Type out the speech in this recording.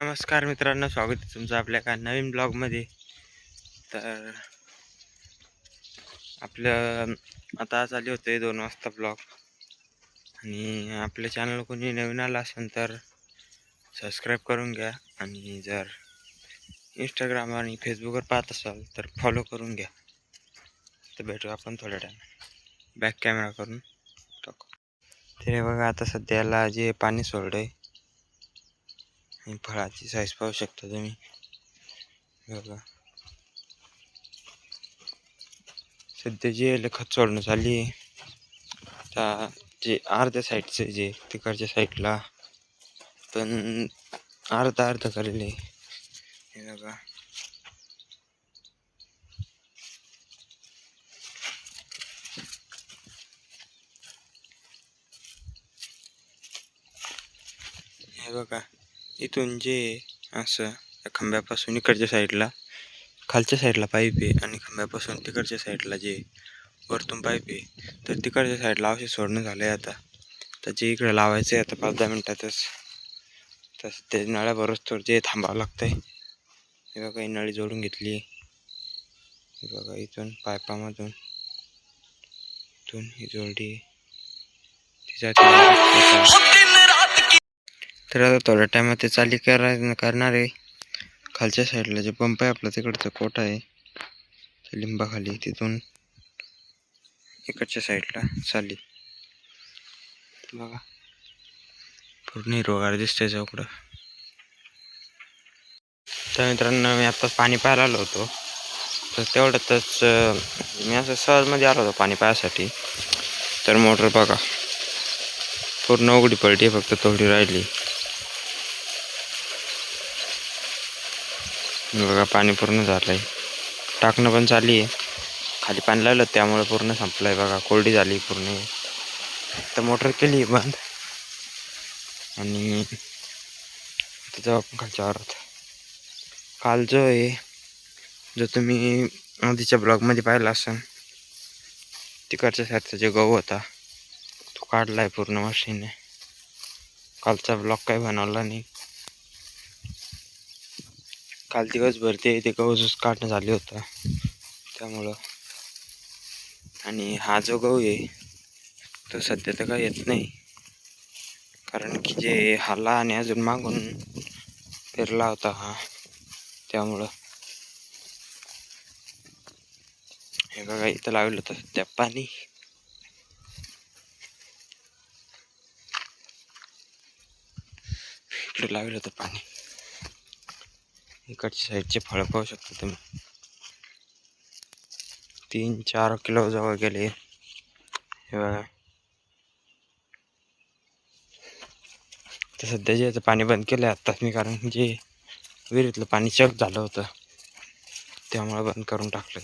नमस्कार मित्रांनो, स्वागत आहे तुमचं आपल्या एका नवीन ब्लॉगमध्ये. तर आपलं आता चालू होते 2 वाजता ब्लॉग. आणि आपल्या चॅनल कोणी नवीन आला असेल तर सबस्क्राईब करून घ्या. आणि जर इंस्टाग्राम आणि फेसबुकवर पाहत असाल तर फॉलो करून घ्या. तर भेटू आपण थोड्या टाईम. बॅक कॅमेरा करून टाकू. ते बघा, आता सध्याला जे पाणी सोडलं आहे आणि फळाची साईज पाहू शकता तुम्ही. बघा, सध्या जे खत सोडणं चालू आहे. आता जे अर्ध्या साईडचे जे तिकडच्या साईडला पण अर्धा करेल आहे. हे बघा, हे बघा, इथून जे असं खंब्यापासून इकडच्या साईडला खालच्या साईडला पाईप आहे आणि खंब्यापासून तिकडच्या साईडला जे वरतून पाईप आहे. तर तिकडच्या साईडला औषध सोडणं झालं आहे. आता तर जे इकडे लावायचं आहे आता 5-10 मिनटातच. तसं ते नळ्या बरोबर जे थांबावं लागतं आहे. हे बघा, ही नळी जोडून घेतली आहे. हे बघा, इथून पाईपामधून इथून ही जोडली तिचा. तर आता थोड्या टायमात ते चाली करणार आहे. खालच्या साईडला जे पंप आहे आपला तिकडचं कोटा आहे लिंबाखाली, तिथून इकडच्या साईडला चाली. बघा, पूर्ण हिरवगार दिसतंय चौकडं. तर मित्रांनो, मी आत्ताच पाणी पाहायला आलो होतो. तर तेवढ्यातच मी असं सहजमध्ये आलो होतो पाणी पाहायसाठी. तर मोटर बघा पूर्ण उघडी पडली, फक्त थोडी राहिली. बघा, पाणी पूर्ण झालंय. टाकणं पण चालू आहे. खाली पाणी लागलं त्यामुळे पूर्ण संपलंय. बघा, कोरडी झाली पूर्ण. तर मोटर केली बंद आणि जाऊ आपण खालच्या वावरात. काल जो आहे, जो तुम्ही आधीच्या ब्लॉगमध्ये पाहिला असेल, तिकडच्या साईडचा जो गहू होता तो काढलाय पूर्ण मशीनने. कालचा ब्लॉग काही बनवला नाही. काल दिवसभर ते गहू काढणं झाले होतं त्यामुळं. आणि हा जो गहू आहे तो सध्या तर काही येत नाही, कारण की जे हाला आणि अजून मागून पेरला होता हा, त्यामुळं. हे बघा, इथं लावलं होतं सध्या पाणी. इकडे लावलं होतं पाणी. इकडच्या साईडचे फळं पाहू शकता तुम्ही. 3-4 किलो जवळ गेले. हे बघा, तर सध्या जे पाणी बंद केलं आत्ताच मी, कारण जे विहिरीतलं पाणी चक झालं होतं त्यामुळे बंद करून टाकलं.